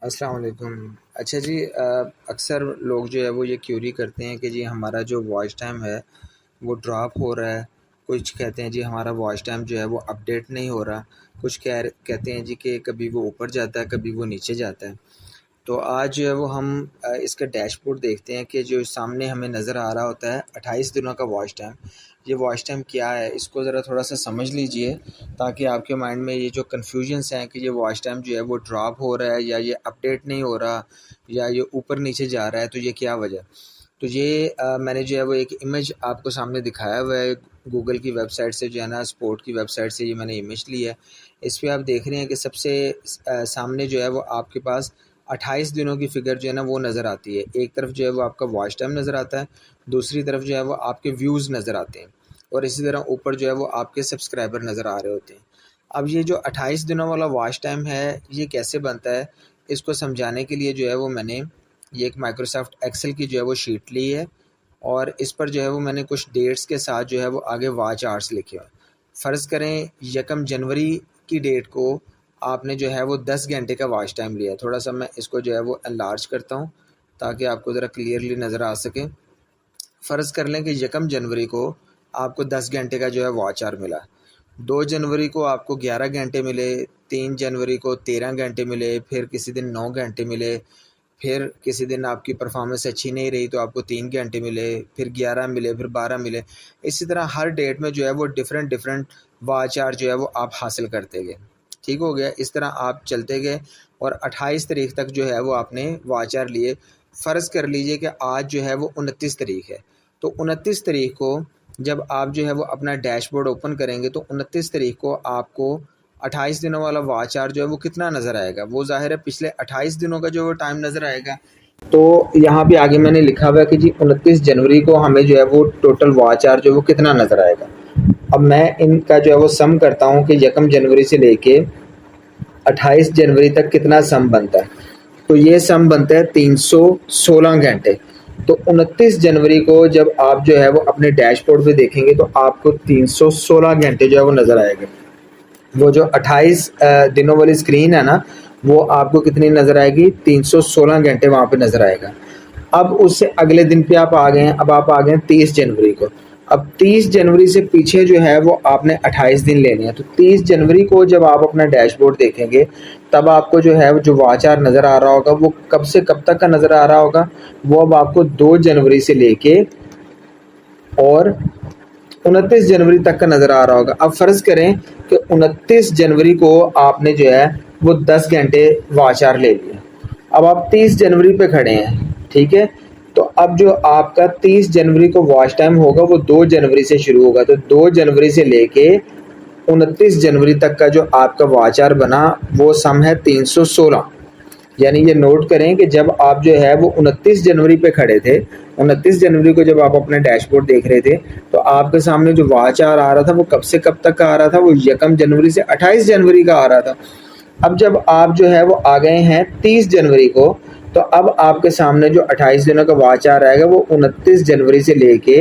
अस्सलाम वालेकुम। अच्छा जी, अक्सर लोग जो है वो ये क्यूरी करते हैं कि जी हमारा जो वॉच टाइम है वो ड्रॉप हो रहा है। कुछ कहते हैं जी हमारा वॉच टाइम जो है वो अपडेट नहीं हो रहा। कुछ कहते हैं जी कि कभी वो ऊपर जाता है, कभी वो नीचे जाता है। तो आज जो है वो हम इसका डैशबोर्ड देखते हैं कि जो सामने हमें नज़र आ रहा होता है 28 दिनों का वॉच टाइम। ये वॉच टाइम क्या है, इसको ज़रा थोड़ा सा समझ लीजिए ताकि आपके माइंड में ये जो कन्फ्यूजन्स हैं कि ये वॉच टाइम जो है वो ड्रॉप हो रहा है या ये अपडेट नहीं हो रहा या ये ऊपर नीचे जा रहा है, तो ये क्या वजह। तो ये मैंने जो है वो एक इमेज आपको सामने दिखाया हुआ है। गूगल की वेबसाइट से जो है ना, स्पोर्ट की वेबसाइट से ये मैंने इमेज ली है। इस पे आप देख रहे हैं कि सबसे सामने जो है वो आपके पास 28 दिनों की फ़िगर जो है ना वो नज़र आती है। एक तरफ जो है वो आपका वॉच टाइम नज़र आता है, दूसरी तरफ जो है वो आपके व्यूज़ नज़र आते हैं और इसी तरह ऊपर जो है वो आपके सब्सक्राइबर नज़र आ रहे होते हैं। अब ये जो 28 दिनों वाला वॉच टाइम है, ये कैसे बनता है, इसको समझाने के लिए जो है वो मैंने ये एक माइक्रोसॉफ्ट एक्सेल की जो है वो शीट ली है और इस पर जो है वो मैंने कुछ डेट्स के साथ जो है वो आगे वॉच आवर्स लिखे हुए हैं। फ़र्ज़ करें 1 जनवरी की डेट को आपने जो है वो 10 घंटे का वॉच टाइम लिया है। थोड़ा सा मैं इसको जो है वो एनलार्ज करता हूँ ताकि आपको ज़रा क्लियरली नज़र आ सके। फ़र्ज़ कर लें कि 1 जनवरी को आपको 10 घंटे का जो है वॉच आवर मिला। 2 जनवरी को आपको 11 घंटे मिले, 3 जनवरी को 13 घंटे मिले, फिर किसी दिन 9 घंटे मिले, फिर किसी दिन आपकी परफॉर्मेंस अच्छी नहीं रही तो आपको 3 घंटे मिले, फिर 11 मिले, फिर 12 मिले। इसी तरह हर डेट में जो है वो डिफरेंट डिफरेंट वॉच आवर जो है वो आप हासिल करते गए। ठीक हो गया। इस तरह आप चलते गए और 28 तारीख तक जो है वो आपने वॉच आवर लिए। फ़र्ज़ कर लीजिए कि आज जो है वो 29 तारीख है, तो 29 तारीख को जब आप जो है वो अपना डैशबोर्ड ओपन करेंगे तो 29 तारीख को आपको 28 दिनों वाला वॉच आवर जो है वो कितना नज़र आएगा। वो ज़ाहिर है पिछले 28 दिनों का जो वो टाइम नज़र आएगा। तो यहाँ पे आगे मैंने लिखा हुआ है कि जी 29 जनवरी को हमें जो है वो टोटल वॉच आवर जो है वो कितना नज़र आएगा। अब मैं इनका जो है वो सम करता हूँ कि 1 जनवरी से लेके 28 जनवरी तक कितना सम बनता है। तो ये सम बनता है 316 घंटे। तो 29 जनवरी को जब आप जो है वो अपने डैशबोर्ड पे देखेंगे तो आपको 316 घंटे जो है वो नज़र आएगा। वो जो 28 दिनों वाली स्क्रीन है ना, वो आपको कितनी नज़र आएगी, 316 घंटे वहाँ पे नज़र आएगा। अब उससे अगले दिन पे आप आ गए हैं, अब आप आ गए हैं 30 जनवरी को। अब 30 जनवरी से पीछे जो है वो आपने 28 दिन लेने हैं। तो 30 जनवरी को जब आप अपना डैशबोर्ड देखेंगे तब आपको जो है जो वॉच आवर नज़र आ रहा होगा वो कब से कब तक का नज़र आ रहा होगा, वो अब आपको 2 जनवरी से लेके और 29 जनवरी तक का नज़र आ रहा होगा। अब फ़र्ज़ करें कि 29 जनवरी को आपने जो है वो 10 घंटे वॉच आवर ले लिया। अब आप 30 जनवरी पे खड़े हैं, ठीक है। तो अब जो आपका 30 जनवरी को वॉच टाइम होगा वो 2 जनवरी से शुरू होगा। तो 2 जनवरी से लेके 29 जनवरी तक का जो आपका वॉच आवर बना वो सम है 316। यानी ये नोट करें कि जब आप जो है वो 29 जनवरी पे खड़े थे, 29 जनवरी को जब आप अपने डैशबोर्ड देख रहे थे तो आपके सामने जो वॉच आवर आ रहा था वो कब से कब तक का आ रहा था, वो 1 जनवरी से 28 जनवरी का आ रहा था। अब जब आप जो है वो आ गए हैं 30 जनवरी को, तो अब आपके सामने जो 28 दिनों का वॉच आवर आएगा वो 29 जनवरी से लेके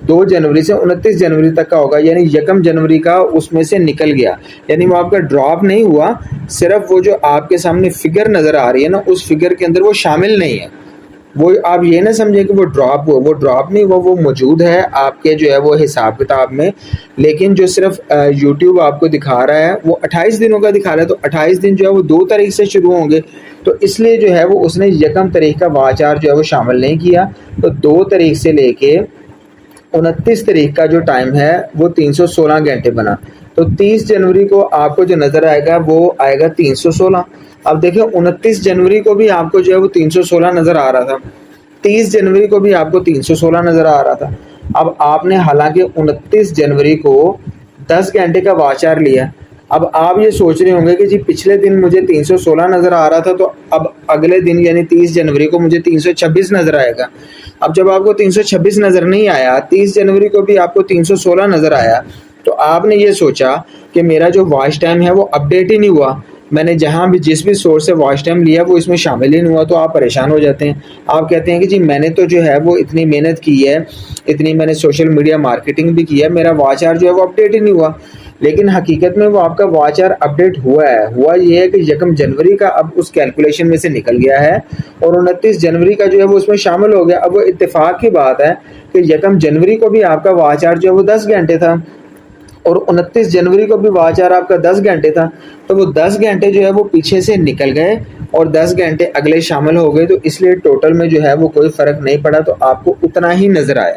2 जनवरी से 29 जनवरी तक का होगा। यानी 1 जनवरी का उसमें से निकल गया, यानी वो आपका ड्रॉप नहीं हुआ, सिर्फ वो जो आपके सामने फिगर नज़र आ रही है ना उस फिगर के अंदर वो शामिल नहीं है। वो आप ये ना समझें कि वो ड्रॉप हुआ, वो ड्रॉप नहीं हुआ, वो मौजूद है आपके जो है वो हिसाब किताब में। लेकिन जो सिर्फ यूट्यूब आपको दिखा रहा है वो 28 दिनों का दिखा रहा है। तो 28 दिन जो है वो 2 तारीख से शुरू होंगे, तो इसलिए जो है वो उसने 1 तारीख का वॉच आवर जो है वो शामिल नहीं किया। तो 2 तारीख से लेके 29 तारीख का जो टाइम है वो 316 घंटे बना। तो 30 जनवरी को आपको जो नज़र आएगा वो आएगा 316। अब देखिए 29 जनवरी को भी आपको जो है वो 316 नज़र आ रहा था, 30 जनवरी को भी आपको 316 नज़र आ रहा था। अब आपने हालांकि 29 जनवरी को 10 घंटे का वॉच आवर लिया। अब आप ये सोच रहे होंगे कि जी पिछले दिन मुझे 316 नज़र आ रहा था, तो अब अगले दिन यानी 30 जनवरी को मुझे 326 नज़र आएगा। अब जब आपको 326 नज़र नहीं आया, 30 जनवरी को भी आपको 316 नज़र आया, तो आपने ये सोचा कि मेरा जो वॉच टाइम है वो अपडेट ही नहीं हुआ, मैंने जहाँ भी जिस भी सोर्स से वॉच टाइम लिया वो इसमें शामिल ही नहीं हुआ। तो आप परेशान हो जाते हैं। आप कहते हैं कि जी मैंने तो जो है वो इतनी मेहनत की है, इतनी मैंने सोशल मीडिया मार्केटिंग भी की है, मेरा वॉच आवर जो है वो अपडेट ही नहीं हुआ। लेकिन हकीकत में वो आपका वॉच आवर अपडेट हुआ है। हुआ ये है कि 1 जनवरी का अब उस कैलकुलेशन में से निकल गया है और 29 जनवरी का जो है वो उसमें शामिल हो गया। अब वो इत्तेफाक की बात है कि 1 जनवरी को भी आपका वॉच आवर जो है वो 10 घंटे था और 29 जनवरी को भी वॉच आवर आपका 10 घंटे था। तो वो 10 घंटे जो है वो पीछे से निकल गए और 10 घंटे अगले शामिल हो गए, तो इसलिए टोटल में जो है वो कोई फ़र्क नहीं पड़ा, तो आपको उतना ही नज़र आया।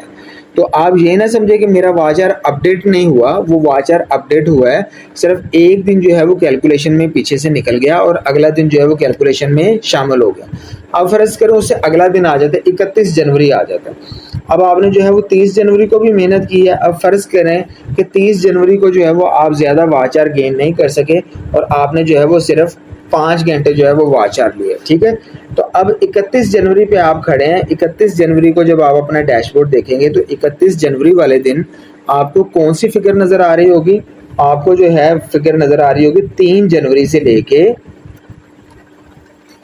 तो आप ये ना समझे कि मेरा वॉच आवर अपडेट नहीं हुआ, वो वॉच आवर अपडेट हुआ है, सिर्फ एक दिन जो है वो कैलकुलेशन में पीछे से निकल गया और अगला दिन जो है वो कैलकुलेशन में शामिल हो गया। अब फ़र्ज़ करो उससे अगला दिन आ जाता है, 31 जनवरी आ जाता है। अब आपने जो है वो 30 जनवरी को भी मेहनत की है। अब फ़र्ज़ करें कि 30 जनवरी को जो है वो आप ज़्यादा वॉच आवर गेन नहीं कर सके और आपने जो है वो सिर्फ 5 घंटे जो है वो वॉच आवर लिए, ठीक है। तो अब 31 जनवरी पे आप खड़े हैं। 31 जनवरी को जब आप अपना डैशबोर्ड देखेंगे तो 31 जनवरी वाले दिन आपको कौन सी फ़िगर नज़र आ रही होगी? आपको जो है फ़िगर नज़र आ रही होगी 3 जनवरी से लेके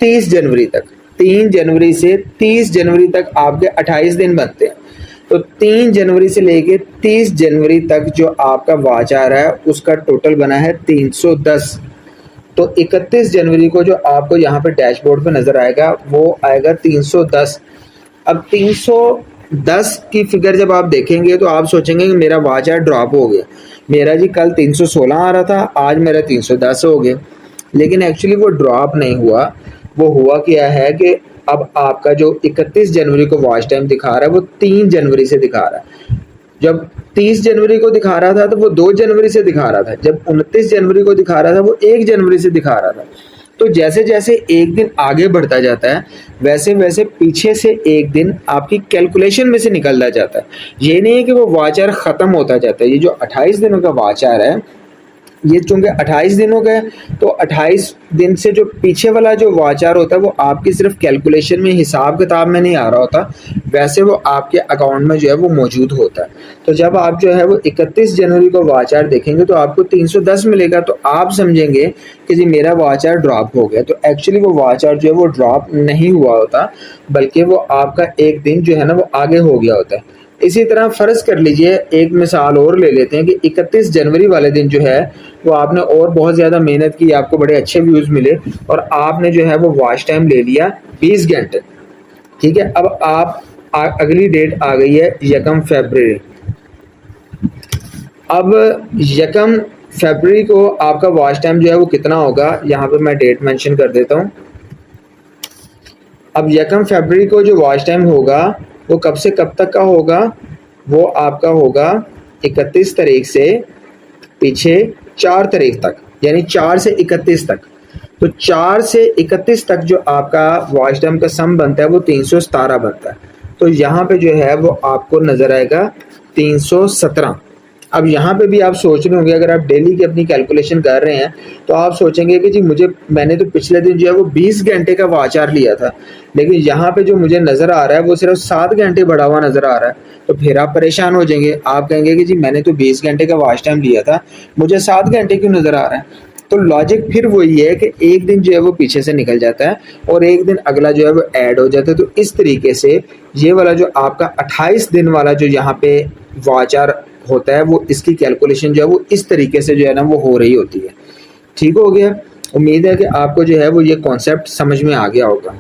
30 जनवरी तक। 3 जनवरी से 30 जनवरी तक आपके 28 दिन बनते हैं। तो 3 जनवरी से लेके 30 जनवरी तक जो आपका वॉच आवर है उसका टोटल बना है 310। तो 31 जनवरी को जो आपको यहाँ पे डैशबोर्ड पे नज़र आएगा वो आएगा 310। अब 310 की फिगर जब आप देखेंगे तो आप सोचेंगे कि मेरा वॉच आवर ड्रॉप हो गया, मेरा जी कल 316 आ रहा था, आज मेरा 310 हो गया। लेकिन एक्चुअली वो ड्रॉप नहीं हुआ। वो हुआ क्या है कि अब आपका जो 31 जनवरी को वॉच टाइम दिखा रहा है वो 3 जनवरी से दिखा रहा है। जब 30 जनवरी को दिखा रहा था तो वो 2 जनवरी से दिखा रहा था। जब 29 जनवरी को दिखा रहा था वो 1 जनवरी से दिखा रहा था। तो जैसे जैसे एक दिन आगे बढ़ता जाता है वैसे वैसे पीछे से एक दिन आपकी कैलकुलेशन में से निकलता जाता है। ये नहीं है कि वो वॉच आवर ख़त्म होता जाता है। ये जो 28 दिनों का वॉच आवर है, ये चूंकि 28 दिनों का है तो 28 दिन से जो पीछे वाला जो वॉच आवर होता है वो आपकी सिर्फ कैलकुलेशन में, हिसाब किताब में नहीं आ रहा होता, वैसे वो आपके अकाउंट में जो है वो मौजूद होता है। तो जब आप जो है वो 31 जनवरी को वॉच आवर देखेंगे तो आपको 310 मिलेगा, तो आप समझेंगे कि जी मेरा वॉच आवर ड्रॉप हो गया। तो एक्चुअली वो वॉच आवर जो है वो ड्रॉप नहीं हुआ होता, बल्कि वो आपका एक दिन जो है ना वो आगे हो गया होता है। इसी तरह फ़र्ज़ कर लीजिए, एक मिसाल और ले लेते हैं कि 31 जनवरी वाले दिन जो है वो आपने और बहुत ज़्यादा मेहनत की, आपको बड़े अच्छे व्यूज़ मिले और आपने जो है वो वॉच टाइम ले लिया 20 घंटे, ठीक है। अब आप अगली डेट आ गई है 1 फरवरी। अब 1 फरवरी को आपका वॉच टाइम जो है वो कितना होगा, यहाँ पे मैं डेट मेंशन कर देता हूँ। अब 1 फरवरी को जो वॉच टाइम होगा वो कब से कब तक का होगा? वो आपका होगा 31 तारीख से पीछे 4 तारीख तक, यानी 4 से 31 तक। तो 4 से 31 तक जो आपका वॉच टाइम का सम बनता है वो 317 बनता है। तो यहाँ पे जो है वो आपको नज़र आएगा 317। अब यहाँ पे भी आप सोच रहे होंगे, अगर आप डेली की अपनी कैलकुलेशन कर रहे हैं तो आप सोचेंगे कि जी मैंने तो पिछले दिन जो है वो 20 घंटे का वॉच आवर लिया था, लेकिन यहाँ पे जो मुझे नज़र आ रहा है वो सिर्फ 7 घंटे बढ़ा हुआ नज़र आ रहा है। तो फिर आप परेशान हो जाएंगे, आप कहेंगे कि जी मैंने तो 20 घंटे का वॉच टाइम लिया था, मुझे 7 घंटे क्यों नज़र आ रहा है? तो लॉजिक फिर वही है कि एक दिन जो है वो पीछे से निकल जाता है और एक दिन अगला जो है वो ऐड हो जाता है। तो इस तरीके से ये वाला जो आपका 28 दिन वाला जो यहाँ पे वॉच आवर होता है वो इसकी कैलकुलेशन जो है वो इस तरीके से जो है ना वो हो रही होती है। ठीक हो गया। उम्मीद है कि आपको जो है वो ये कॉन्सेप्ट समझ में आ गया होगा।